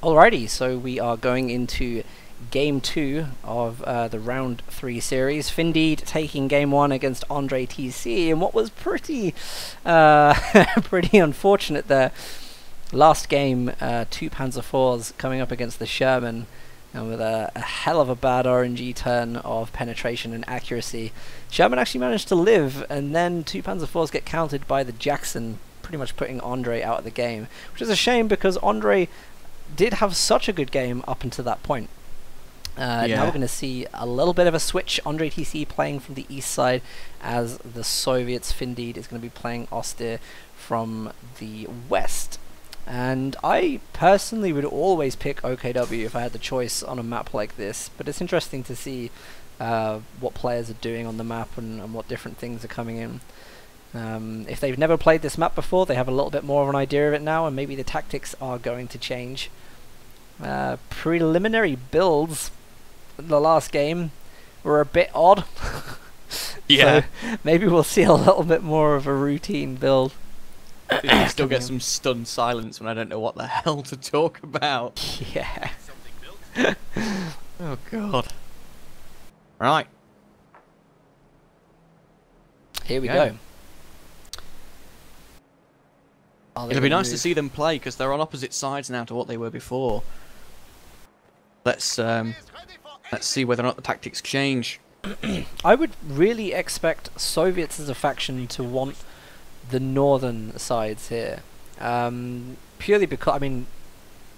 Alrighty, so we are going into game 2 of the round 3 series. Findeed taking game 1 against AndresTC, and what was pretty pretty unfortunate there. Last game, 2 Panzer IVs coming up against the Sherman, and with a hell of a bad RNG turn of penetration and accuracy. Sherman actually managed to live, and then 2 Panzer IVs get countered by the Jackson, pretty much putting Andre out of the game, which is a shame because Andre did have such a good game up until that point. Now we're going to see a little bit of a switch. AndresTC playing from the east side, as the Soviets, Findeed, is going to be playing Austere from the west. And I personally would always pick OKW if I had the choice on a map like this, but it's interesting to see what players are doing on the map and what different things are coming in. If they've never played this map before, they have a little bit more of an idea of it now, and maybe the tactics are going to change. Preliminary builds in the last game were a bit odd. Yeah. So maybe we'll see a little bit more of a routine build. I still get some stunned silence when I don't know what the hell to talk about. Yeah. Oh god. Right. Here we go. It'll be nice to see them play because they're on opposite sides now to what they were before. Let's see whether or not the tactics change. I would really expect Soviets as a faction to want the northern sides here, purely because, I mean,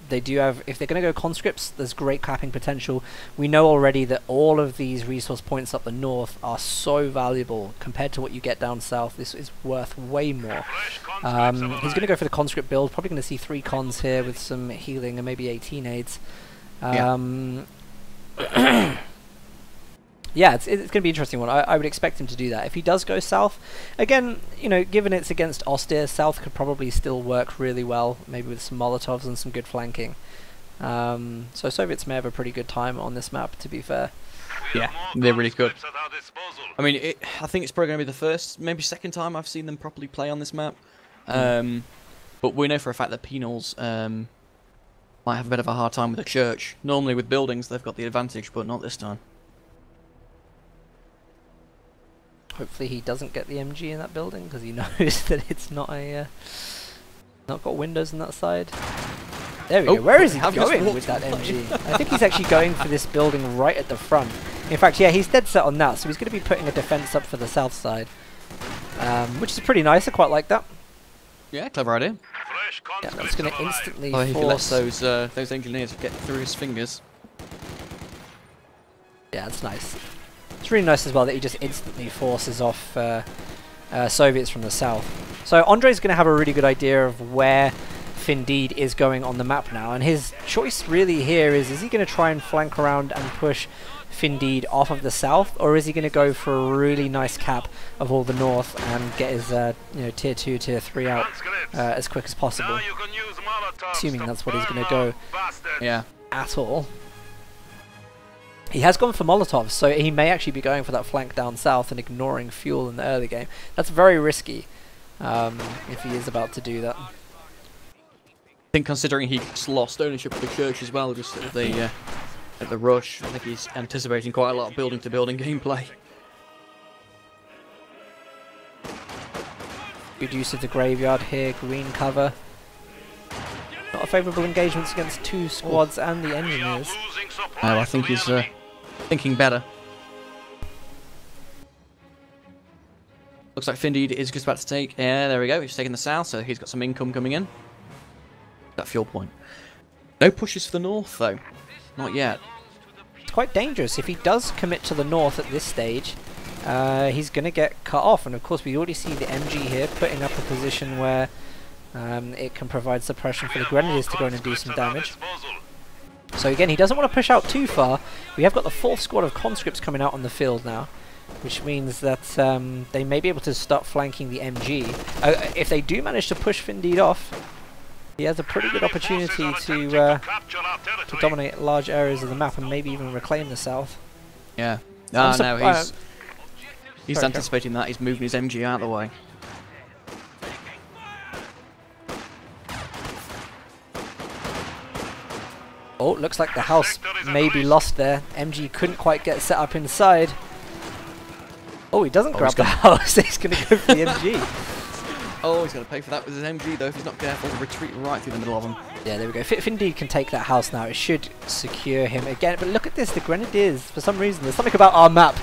they do have, if they're going to go conscripts, there's great capping potential. We know already that all of these resource points up the north are so valuable compared to what you get down south. This is worth way more. He's going to go for the conscript build, probably going to see 3 cons here with some healing and maybe 18 aids. Yeah, it's going to be an interesting one. I would expect him to do that. If he does go south, again, you know, given it's against Austere, south could probably still work really well, maybe with some Molotovs and some good flanking. So Soviets may have a pretty good time on this map, to be fair. Yeah, they're really good. I mean, I think it's probably going to be the first, maybe second time I've seen them properly play on this map. But we know for a fact that Penals might have a bit of a hard time with the church. Normally with buildings they've got the advantage, but not this time. Hopefully he doesn't get the MG in that building, because he knows that it's not a not got windows on that side. There we go. Where is he going with that MG? I think he's actually going for this building right at the front. In fact, yeah, he's dead set on that, so he's going to be putting a defense up for the south side, which is pretty nice. I quite like that. Yeah, clever idea. Yeah, that's going to instantly he force those engineers get through his fingers. Yeah, that's nice. It's really nice as well that he just instantly forces off Soviets from the south. So Andre's going to have a really good idea of where Findeed is going on the map now, and his choice really here is he going to try and flank around and push Findeed off of the south, or is he going to go for a really nice cap of all the north and get his you know, tier 2, tier 3 out as quick as possible? Assuming that's what he's going to go at all. He has gone for Molotovs, so he may actually be going for that flank down south and ignoring fuel in the early game. That's very risky if he is about to do that. I think considering he just lost ownership of the church as well, just at the rush, I think he's anticipating quite a lot of building-to-building gameplay. Good use of the graveyard here, green cover. Not a favourable engagements against 2 squads and the engineers. No, I think he's thinking better. Looks like Findeed is just about to take. Yeah, there we go. He's taking the south, so he's got some income coming in. That fuel point. No pushes for the north, though. Not yet. It's quite dangerous. If he does commit to the north at this stage, he's going to get cut off. And of course, we already see the MG here putting up a position where it can provide suppression for the Grenadiers to go in and do some damage. So again, he doesn't want to push out too far. We have got the 4th squad of conscripts coming out on the field now, which means that they may be able to start flanking the MG. If they do manage to push Findeed off, he has a pretty good opportunity to dominate large areas of the map and maybe even reclaim the south. Yeah. No, he's anticipating that. He's moving his MG out of the way. Oh, looks like the house may be lost there. MG couldn't quite get set up inside. Oh, he doesn't grab the house. He's going to go for the MG. Oh, he's going to pay for that with his MG, though. If he's not careful, he'll retreat right through the middle of him. Yeah, there we go. Findeed can take that house now. It should secure him again. But look at this. The Grenadiers, for some reason, there's something about our map.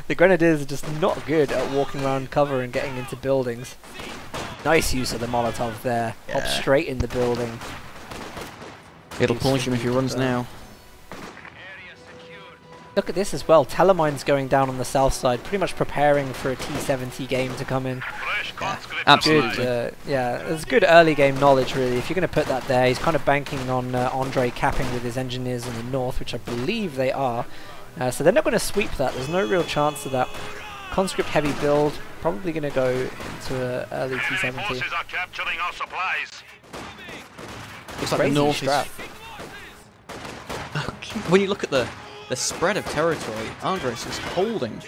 The Grenadiers are just not good at walking around cover and getting into buildings. Nice use of the Molotov there. Yeah. Hop straight in the building. It'll punish him if he runs now. Look at this as well. Telemine's going down on the south side, pretty much preparing for a T70 game to come in. Yeah, absolutely. Good, yeah, it's good early game knowledge, really. If you're going to put that there, he's kind of banking on Andre capping with his engineers in the north, which I believe they are. So they're not going to sweep that. There's no real chance of that. Conscript heavy build, probably going to go into an early T70. Looks like the north is... When you look at the spread of territory, Andres is holding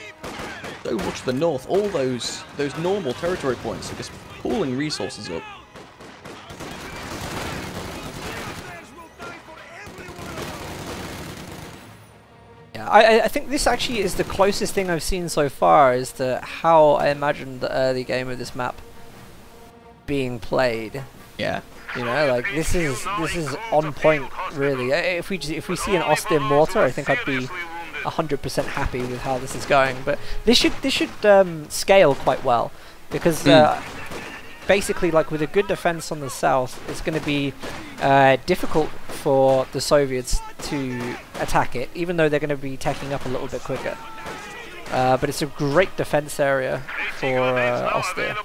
so much of the north. All those normal territory points are just pulling resources up. Yeah, I think this actually is the closest thing I've seen so far as to how I imagined the early game of this map being played. Yeah. You know, like this is on point, really. If we see an Austin mortar, I think I'd be 100% happy with how this is going. But this should scale quite well, because basically, like with a good defense on the south, it's going to be difficult for the Soviets to attack it, even though they're going to be tacking up a little bit quicker. But it's a great defense area for Austria.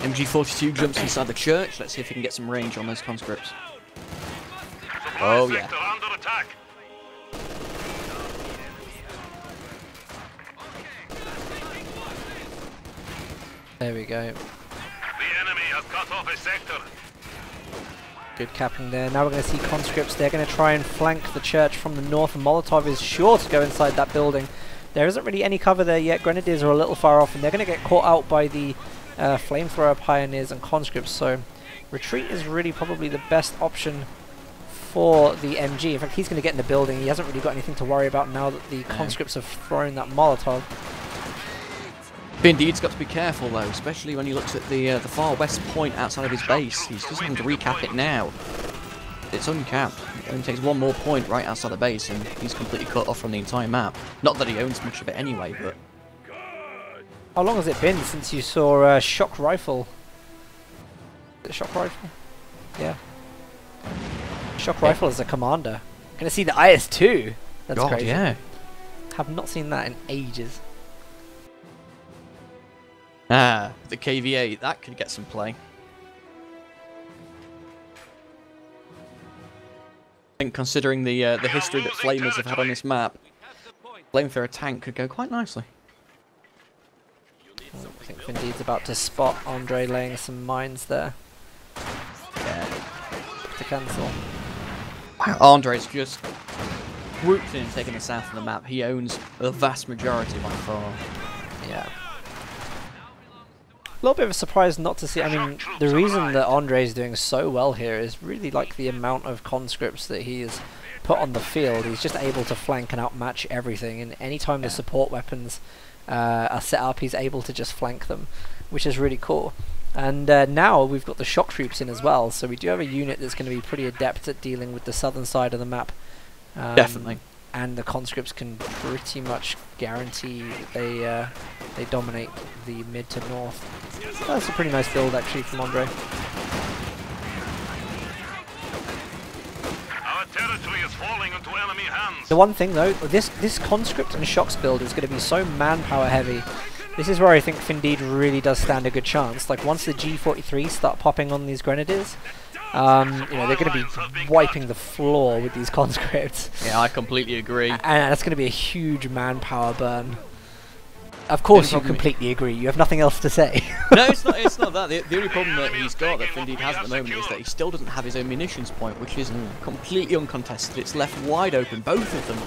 MG42 jumps inside the church. Let's see if he can get some range on those conscripts. Oh, yeah. There we go. The enemy has cut off a sector. Good capping there. Now we're going to see conscripts. They're going to try and flank the church from the north, and Molotov is sure to go inside that building. There isn't really any cover there yet. Grenadiers are a little far off, and they're going to get caught out by the flamethrower pioneers and conscripts. So retreat is really probably the best option for the MG. In fact, he's going to get in the building. He hasn't really got anything to worry about now that the conscripts have thrown that Molotov. Findeed's got to be careful though, especially when he looks at the far west point outside of his base. He's just having to recap it now. It's uncapped. It only takes one more point right outside the base and he's completely cut off from the entire map. Not that he owns much of it anyway, but... How long has it been since you saw shock rifle? The shock rifle? Yeah. Shock rifle as a commander. Gonna see the IS-2. That's crazy. Yeah. Have not seen that in ages. Ah, the KV-8, that could get some play. I think considering the history that Flamers have had on this map, Flamethrower tank could go quite nicely. I think Findeed's about to spot Andre laying some mines there. Yeah. To cancel. Wow, Andre's just swooped in and taken the south of the map. He owns the vast majority by far. Yeah. A little bit of a surprise not to see. I mean, the reason that Andre is doing so well here is really like the amount of conscripts that he has put on the field. He's just able to flank and outmatch everything, and anytime the support weapons are set up, he's able to just flank them, which is really cool. And now we've got the shock troops in as well, so we do have a unit that's going to be pretty adept at dealing with the southern side of the map. Definitely. And the conscripts can pretty much guarantee that they dominate the mid to north. So that's a pretty nice build actually from Andre. Our territory is falling into enemy hands. The one thing though, this conscript and shocks build is going to be so manpower heavy. This is where I think Findeed really does stand a good chance. Like once the G43 start popping on these grenadiers, you know, they're going to be wiping the floor with these conscripts. Yeah, I completely agree. And that's going to be a huge manpower burn. Of course you completely agree. You have nothing else to say. No, it's not that. The only problem that he's got, that Findeed has at the moment, is that he still doesn't have his own munitions point, which is completely uncontested. It's left wide open, both of them.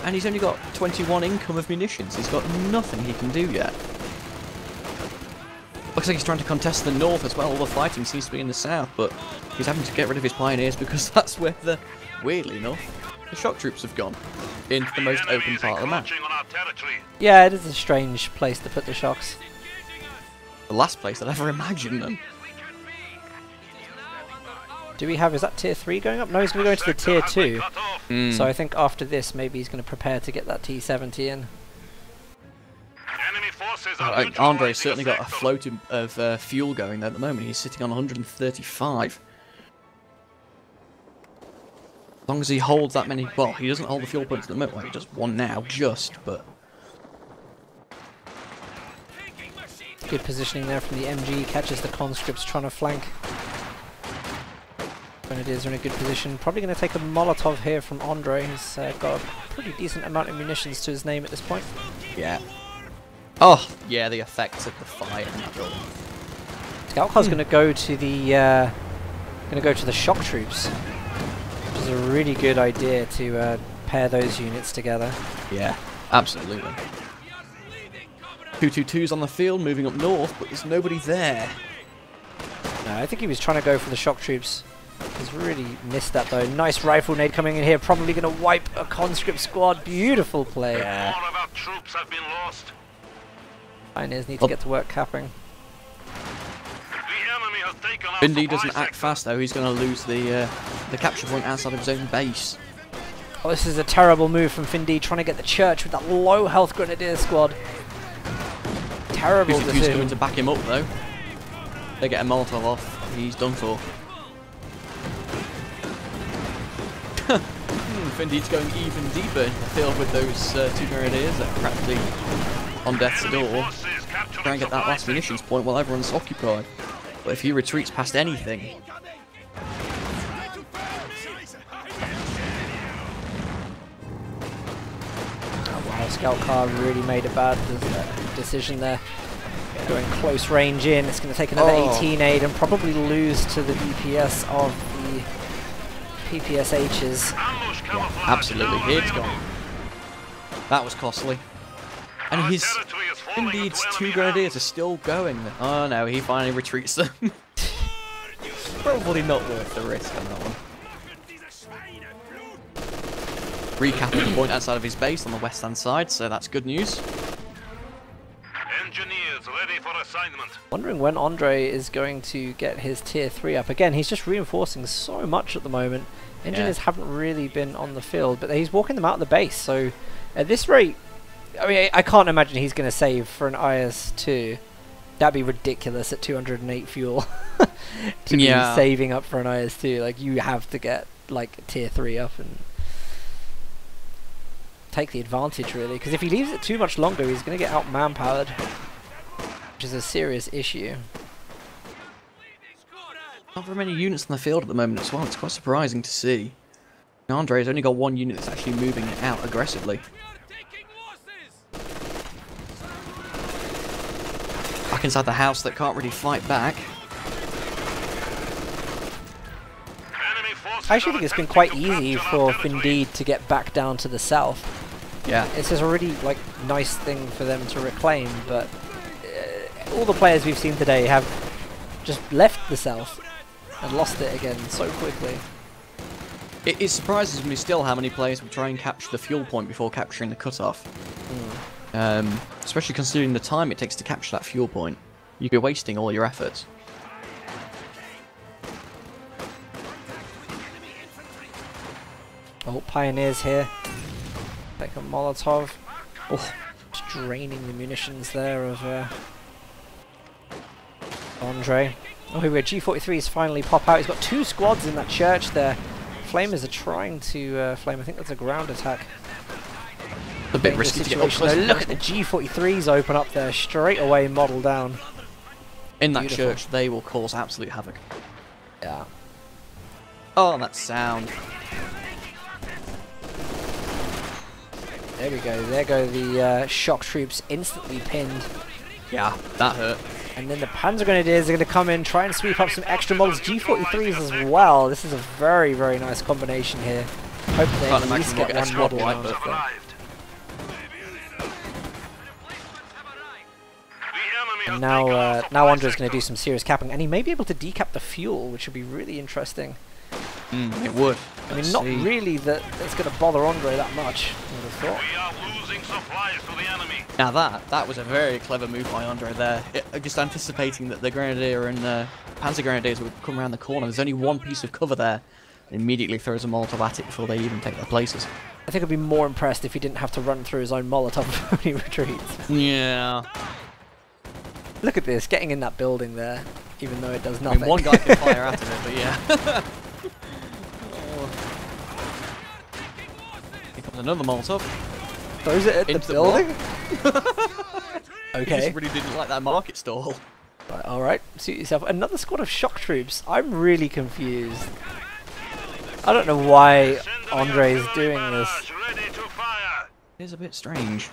And he's only got 21 income of munitions. He's got nothing he can do yet. Looks like he's trying to contest the north as well. All the fighting seems to be in the south, but he's having to get rid of his pioneers because that's where the, weirdly enough, the shock troops have gone into the most open part of the map. Yeah, it is a strange place to put the shocks. The last place I'd ever imagined them. Do we have, is that tier 3 going up? No, he's going to go into the tier 2. So I think after this, maybe he's going to prepare to get that T-70 in. Andre's certainly got a float of fuel going there at the moment. He's sitting on 135. As long as he holds that many... Well, he doesn't hold the fuel points at the moment. Well, he does one now, but... Good positioning there from the MG. Catches the conscripts trying to flank. Grenadiers are in a good position. Probably going to take a Molotov here from Andre. He's got a pretty decent amount of munitions to his name at this point. Yeah. Oh, yeah, the effects of the fire in that building. Scout car's going to go to the shock troops, which is a really good idea to pair those units together. Yeah, absolutely. 222's on the field, moving up north, but there's nobody there. No, I think he was trying to go for the shock troops. He's really missed that though. Nice rifle nade coming in here, probably going to wipe a conscript squad. Beautiful play. Yeah. All of our troops have been lost. Pioneers need to get to work capping. Findeed doesn't act fast though. He's going to lose the capture point outside of his own base. Oh, this is a terrible move from Findeed, trying to get the church with that low health grenadier squad. Terrible decision. Coming to back him up though. They get a Molotov off. He's done for. Findeed's going even deeper in the field with those two grenadiers that are practically on death's door. Try and get that last munitions point while everyone's occupied. But if he retreats past anything... Oh wow, Scout car really made a bad decision there. Going close range in, it's going to take another 18 aid and probably lose to the DPS of the PPSHs. Yeah, absolutely, it's gone. That was costly. And his Findeed's two grenadiers are still going. Oh no, he finally retreats them. Probably not worth the risk on that one. Recapping the point outside of his base on the west hand side, so that's good news. Engineers ready for assignment. Wondering when Andre is going to get his tier 3 up. Again, he's just reinforcing so much at the moment. Engineers haven't really been on the field, but he's walking them out of the base, so at this rate, I mean, I can't imagine he's going to save for an IS-2. That'd be ridiculous at 208 fuel to be saving up for an IS-2. Like, you have to get, like, tier 3 up and take the advantage, really. Because if he leaves it too much longer, he's going to get out-manpowered, which is a serious issue. Not very many units on the field at the moment as well. It's quite surprising to see. Andre's only got one unit that's actually moving it out aggressively. Back inside the house that can't really fight back. I actually think it's been quite easy for Findeed to get back down to the south. Yeah. It's just a really nice thing for them to reclaim, but all the players we've seen today have just left the south and lost it again so quickly. It surprises me still how many players will try and capture the fuel point before capturing the cutoff. Especially considering the time it takes to capture that fuel point. You'd be wasting all your efforts. Oh, Pioneers here. Take a Molotov. Oh, just draining the munitions there of Andre. Oh, here we go. G43s finally pop out. He's got 2 squads in that church there. Flamers are trying to flame. I think that's a ground attack. A bit risky to get up close. Look at the G43s open up there. Straight away model down. In that church, they will cause absolute havoc. Yeah. Oh, that sound. There we go. There go the shock troops instantly pinned. Yeah, that hurt. And then the Panzer Grenadiers are going to come in, try and sweep up some extra models. G43s as well. This is a very, very nice combination here. Hope they at least get one model out of them. And now Andre's going to do some serious capping, and he may be able to decap the fuel, which would be really interesting. It would. I mean, not really that it's going to bother Andre that much, I would have thought. We are losing supplies to the enemy. Now that was a very clever move by Andre there. Just anticipating that the Grenadier and Panzer Grenadiers would come around the corner. There's only one piece of cover there. And immediately throws a Molotov at it before they even take their places. I think I'd be more impressed if he didn't have to run through his own Molotov when he retreats. Yeah. Look at this, getting in that building there, even though it does I nothing. mean, one guy can fire out of it, but yeah. Here comes another Molotov. Throws it at Into the building? He Okay. just really didn't like that market stall. Right, alright, suit yourself. Another squad of shock troops. I'm really confused. I don't know why Andre is doing this. Ready to fire. It's a bit strange.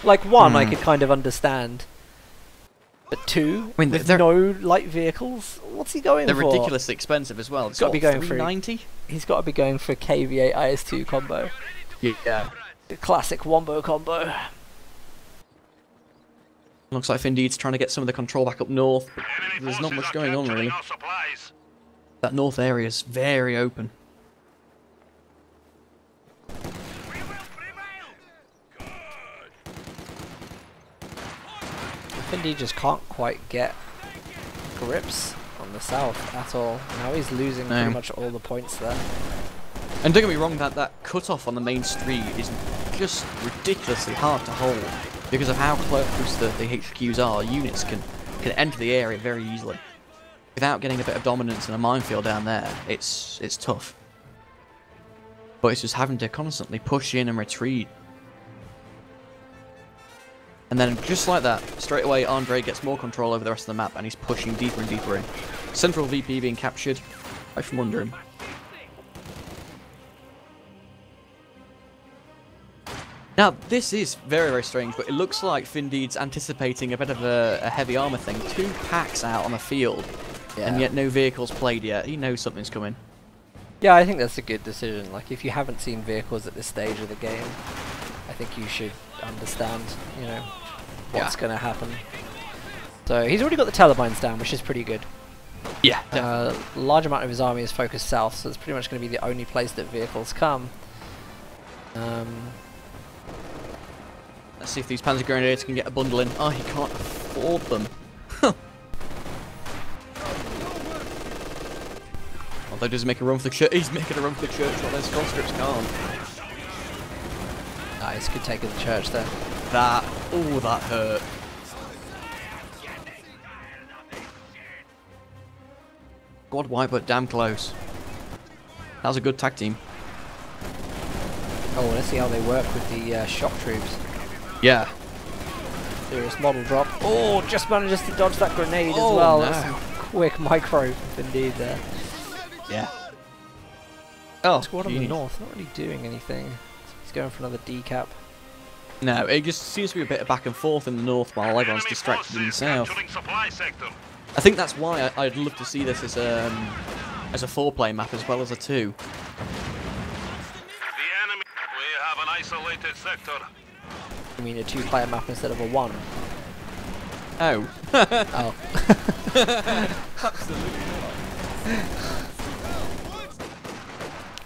Like, one, I could kind of understand. But two, I mean, with they're- no light vehicles? What's he going They're for? ridiculously expensive as well. It's Gotta be going for- $390. He's got to be going for KV8 IS2 combo. Yeah. The classic wombo combo. Looks like Findeed's trying to get some of the control back up north. But Enemy there's not forces much are going on capturing really. our supplies. That north area is very open. Findeed just can't quite get grips on the south at all. Now he's losing No. pretty much all the points there. And don't get me wrong, that cut-off on the main street is just ridiculously hard to hold. Because of how close the HQs are, units can enter the area very easily. Without getting a bit of dominance and a minefield down there, it's tough. But it's just having to constantly push in and retreat. And then just like that, straight away Andre gets more control over the rest of the map and he's pushing deeper and deeper in. Central VP being captured, right from under him. Now, this is very, very strange, but it looks like Findeed's anticipating a bit of a heavy armor thing. 2 packs out on the field, and yet no vehicles played yet. He knows something's coming. Yeah, I think that's a good decision. Like, if you haven't seen vehicles at this stage of the game, I think you should understand, you know, what's going to happen. So, he's already got the Telebines down, which is pretty good. Yeah. A large amount of his army is focused south, so it's pretty much going to be the only place that vehicles come. Let's see if these Panzer Grenadiers can get a bundle in. Oh, he can't afford them. Although does he make a run for the church? He's making a run for the church while those conscripts can't. Nice, good take of the church there. That hurt. Squad wipe, but damn close. That was a good tag team. Oh, let's see how they work with the shock troops. Yeah. Serious model drop. Oh, just manages to dodge that grenade as Oh, well. no. That's some quick micro indeed there. Yeah. Oh, Squad on the genius. north, not really doing anything. He's going for another decap. No, it just seems to be a bit of back and forth in the north while everyone's Enemy distracted in the forces south. capturing supply sector. I think that's why I'd love to see this as a 4-player map as well as a 2. The enemy. We have an isolated sector. I mean a 2-player map instead of a 1. Oh. Oh. Absolutely not.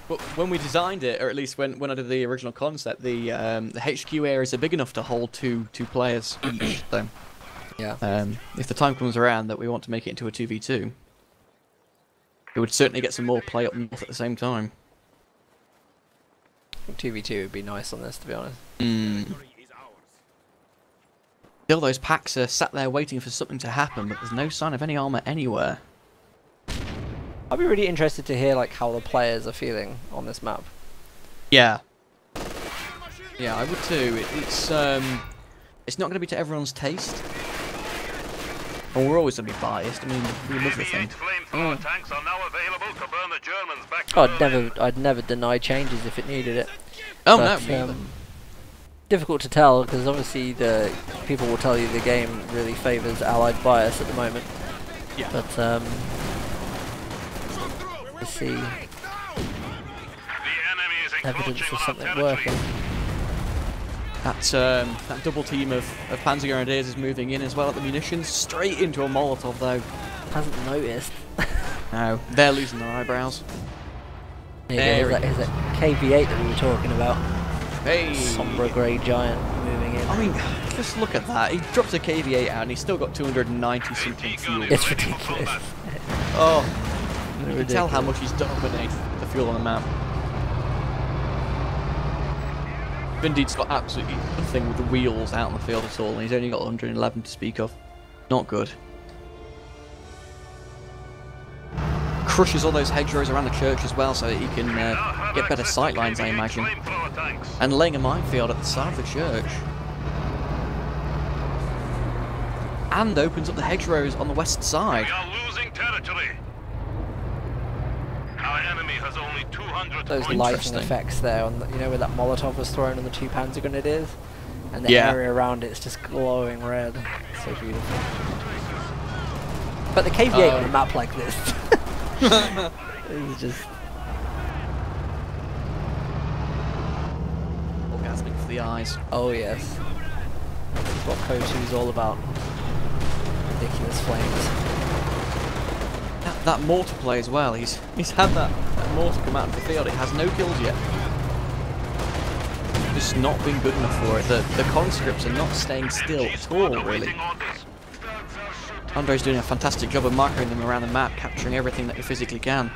But when we designed it, or at least when I did the original concept, the HQ areas are big enough to hold two players each. So, Yeah. if the time comes around that we want to make it into a 2v2, it would certainly get some more play up north at the same time. 2v2 would be nice on this, to be honest. Still, those packs are sat there waiting for something to happen, but there's no sign of any armor anywhere. I'd be really interested to hear like how the players are feeling on this map. Yeah. Yeah, I would too. It's not going to be to everyone's taste. Well, we're always going to be biased. I mean, we love the thing. Flamethrower tanks are now available to burn the Germans back to I'd never deny changes if it needed it. Oh, But, no, me either. difficult to tell because obviously the people will tell you the game really favours Allied bias at the moment. Yeah. But let's see The enemy is evidence encroaching of on our something territory. working. That double team of Panzer Grenadiers is moving in as well at the munitions. Straight into a Molotov though. Hasn't noticed. No, they're losing their eyebrows. There is that KV-8 that we were talking about. Hey! Sombra Grey Giant moving in. I mean, just look at that. He drops a KV-8 out and he's still got 290 something fuel. It's ridiculous. Oh, you can tell how much he's dominated the fuel on the map. Findeed's got absolutely nothing with the wheels out on the field at all, and he's only got 111 to speak of. Not good. Crushes all those hedgerows around the church as well, so that he can get better sight lines, I imagine. And laying a minefield at the side of the church. And opens up the hedgerows on the west side. We are losing territory. Our enemy has only 200 Those lighting effects there, on the, you know, where that Molotov was thrown on the 2 Panzer Grenadiers, and the area around it's just glowing red. So beautiful. But the KV-8 on a map like this, it's just orgasmic for the eyes. Oh yes, this is what KO2 is all about. Ridiculous flames. That mortar play as well. He's had that mortar come out of the field. It has no kills yet. Just not been good enough for it. The conscripts are not staying still at all, really. Andre's doing a fantastic job of marking them around the map, capturing everything that he physically can.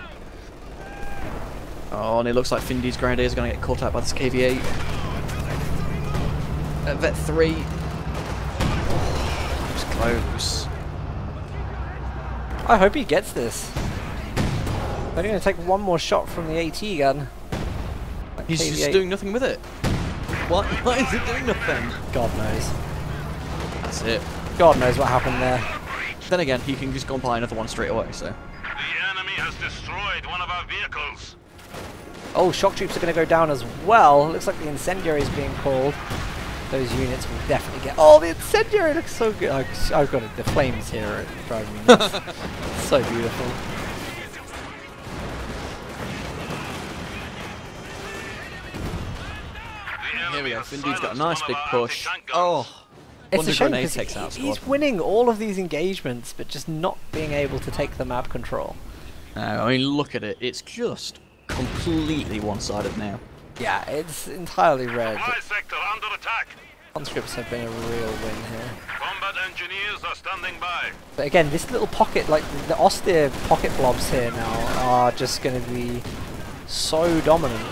Oh, and it looks like Findeed's Grenadiers are going to get caught out by this KV-8. Vet 3. Oh, it's close. I hope he gets this. They're going to take one more shot from the AT gun. That He's KV-8. just doing nothing with it. Why is it doing nothing? God knows. That's it. God knows what happened there. Then again, he can just go and buy another one straight away, so. The enemy has destroyed one of our vehicles. Oh, shock troops are going to go down as well. Looks like the incendiary is being called. Those units will definitely get... Oh, the incendiary looks so good. I've got it. The flames here are driving me nuts. So beautiful. Here we go. Findeed's got a nice big push. Oh, It's a shame because takes out he's winning all of these engagements, but just not being able to take the map control. I mean, look at it. It's just completely one-sided now. Yeah, it's entirely red. Supply sector under attack. Conscripts have been a real win here. Combat engineers are standing by. But again, this little pocket, like the austere pocket blobs here now, are just going to be so dominant.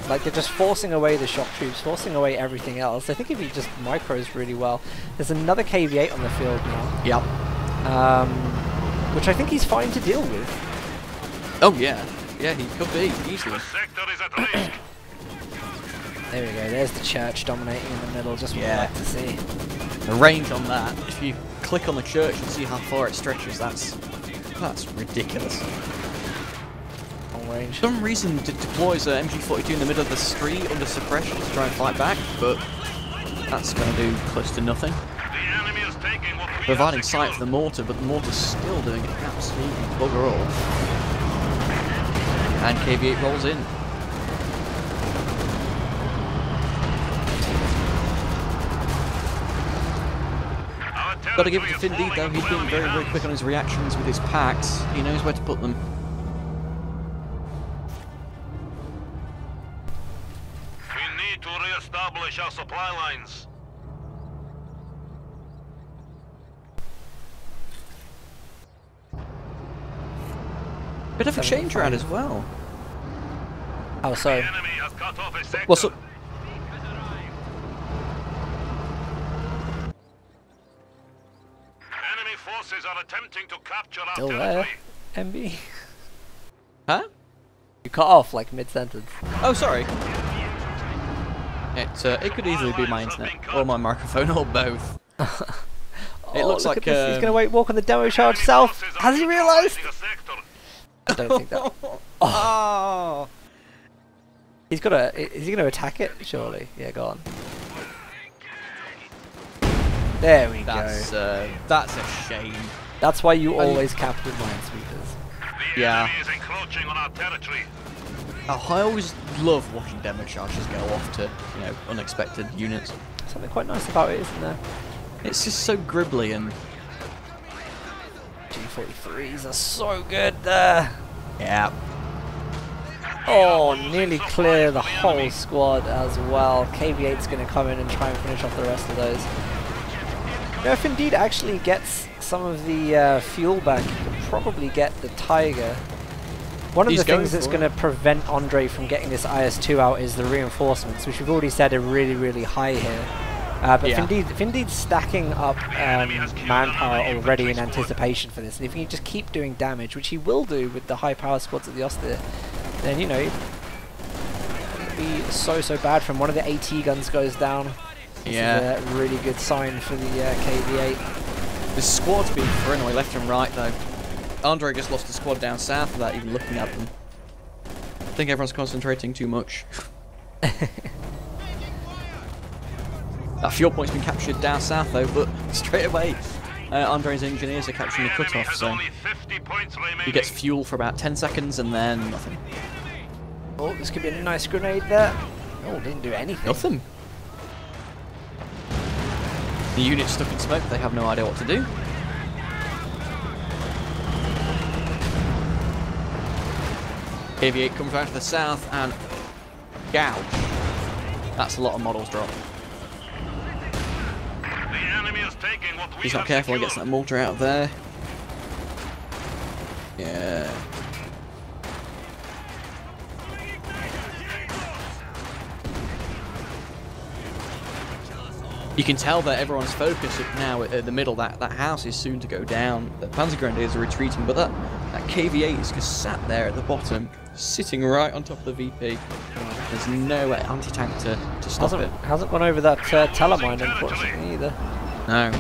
Like they're just forcing away the shock troops, forcing away everything else. I think if he just micros really well. There's another KV-8 on the field now. Yep. Which I think he's fine to deal with. Oh yeah. Yeah, he could be, easily. The sector is at risk. There we go, there's the church dominating in the middle, just what I like to see. The range on that, if you click on the church and see how far it stretches, that's ridiculous. Long range. For some reason it deploys a MG42 in the middle of the street under suppression to try and fight back, but that's going to do close to nothing. The enemy is taking what we Providing have sight for the mortar, but the mortar's still doing absolutely bugger all. And KV-8 rolls in. Got to give it to Findeed though, he's been very, very quick on his reactions with his packs. He knows where to put them. We need to re-establish our supply lines. Bit of a change around as well. How so? The enemy has cut off a sector. What's up? Enemy forces are attempting to capture our Still territory. there, MB. Huh? You cut off like mid-sentence. Oh, sorry. It could easily be my internet, or my microphone, or both. It looks look like at this. He's going to walk on the demo charge south. Has he realised? I don't think that. Oh. He's got to. Is he going to attack it? Surely. Yeah, go on. There we go. That's a shame. That's why you always cap with minesweepers. The Yeah. enemy is encroaching on our territory. I always love watching demo charges go off to, unexpected units. something quite nice about it, isn't there? It's just so gribbly and... G43s are so good there. Yeah. Oh, nearly clear the whole squad as well. KV8's going to come in and try and finish off the rest of those. Now, if Findeed actually gets some of the fuel back, he can probably get the Tiger. One of the things that's going to prevent Andre from getting this IS-2 out is the reinforcements, which we've already said are really, really high here. But yeah. Findeed's stacking up manpower already in anticipation for this, and if he can just keep doing damage, which he will do with the high power squads at the Oster, then, you know, it wouldn't be so bad from one of the AT guns goes down. This is a really good sign for the KV8. The squad's being thrown away left and right, though. Andre just lost the squad down south without even looking at them. I think everyone's concentrating too much. That fuel point's been captured down south, though, but straight away, Andre's engineers are capturing the cutoff, so he gets fuel for about 10 seconds and then nothing. Oh, this could be a nice grenade there. Oh, didn't do anything. Nothing. The unit's stuck in smoke, they have no idea what to do. KV8 comes round to the south and gouge. That's a lot of models dropped. He's not careful, he gets that mortar out of there. Yeah. You can tell that everyone's focus now at the middle. That house is soon to go down. The Panzer Grenadiers are retreating, but that KV8 is just sat there at the bottom, sitting right on top of the VP. There's no anti-tank to stop it. Hasn't gone over that telemine, unfortunately, either. No.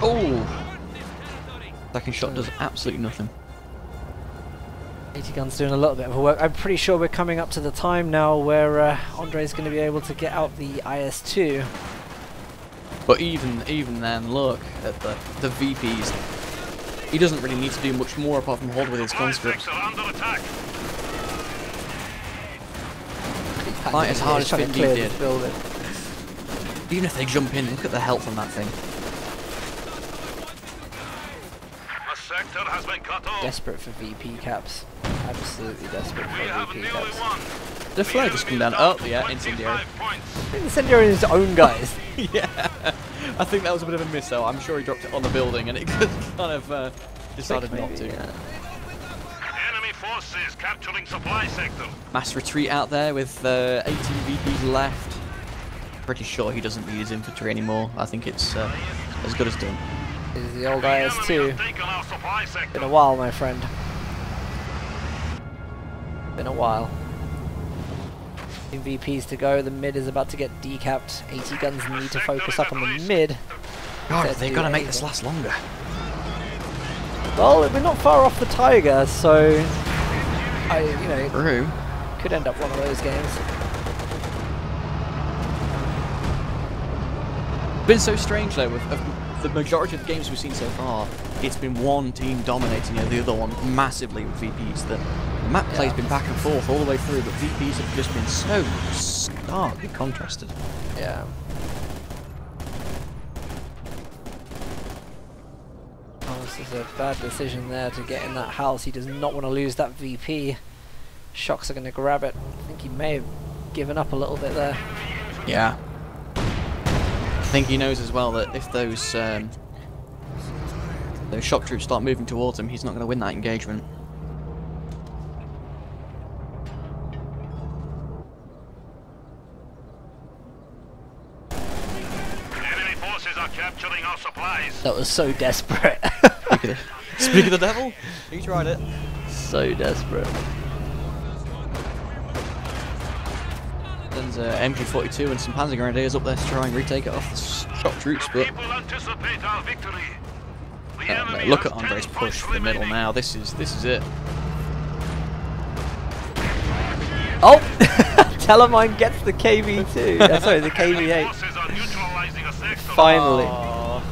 Oh! Second shot does absolutely nothing. 80 guns doing a little bit of work. I'm pretty sure we're coming up to the time now where Andre's going to be able to get out the IS-2. But even then, look at the VPs. He doesn't really need to do much more apart from hold with his conscripts. Fight as hard as Findeed did. Even if they jump in, look at the health on that thing. Desperate for VP caps. Absolutely desperate for VP caps. The flare just come down. Oh, yeah, incendiary. Incendiary is his own guys. Yeah. I think that was a bit of a miss, though. I'm sure he dropped it on the building and it kind of decided not to. Enemy forces capturing supply sector. Mass retreat out there with 18 VPs left. Pretty sure he doesn't need his infantry anymore. I think it's as good as done. This is the old IS-2. Been a while, my friend. Been a while. VPs to go. The mid is about to get decapped. 80 guns need to focus up on the mid. God, they've got to make this last longer. Well, we're not far off the Tiger, so True. Could end up one of those games. Been so strange though, with the majority of the games we've seen so far, it's been one team dominating the other one massively with VPs. The map play's been back and forth all the way through, but VPs have just been so starkly contrasted. Yeah. Oh, this is a bad decision there to get in that house. He does not want to lose that VP. Shocks are going to grab it. I think he may have given up a little bit there. Yeah. I think he knows as well that if those shock troops start moving towards him, he's not going to win that engagement. Enemy forces are capturing our supplies. That was so desperate. Speak of the devil, he tried it. So desperate. There's MG42 and some Panzer Grenadiers up there to try and retake it off the shock troops, but look at Andre's push for the middle now. This is it. Oh, Telemine gets the KV2. Sorry, the KV8. Finally. Oh,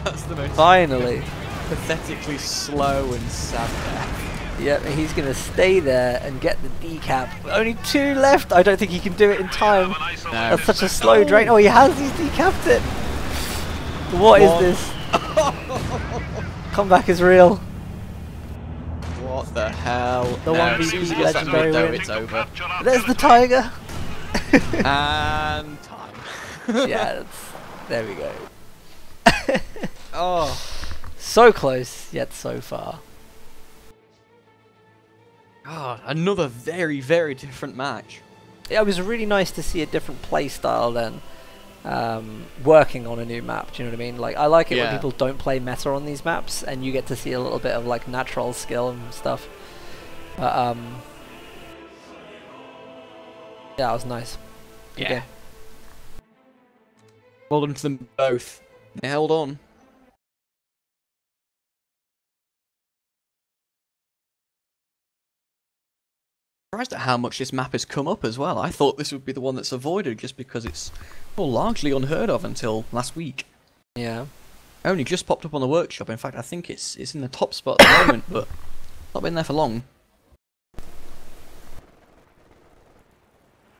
that's the most finally. pathetically slow and sad death. Yep, he's going to stay there and get the decap. Only 2 left. I don't think he can do it in time. No. That's such a slow drain. Oh, he has. He's decapped it. What is this? Comeback is real. What the hell? The No, 1v as soon as he gets that legendary mid though, win. it's over. There's the tiger. And time. Yeah, there we go. Oh. So close, yet so far. God, another very, very different match. Yeah, it was really nice to see a different play style then. Working on a new map, do you know what I mean? Like, I like it when people don't play meta on these maps, and you get to see a little bit of like natural skill and stuff. But yeah, it was nice. Good game. Well done to them both. They held on. Surprised at how much this map has come up as well. I thought this would be the one that's avoided just because it's largely unheard of until last week. Yeah. Only just popped up on the workshop. In fact, I think it's in the top spot at the moment, but not been there for long.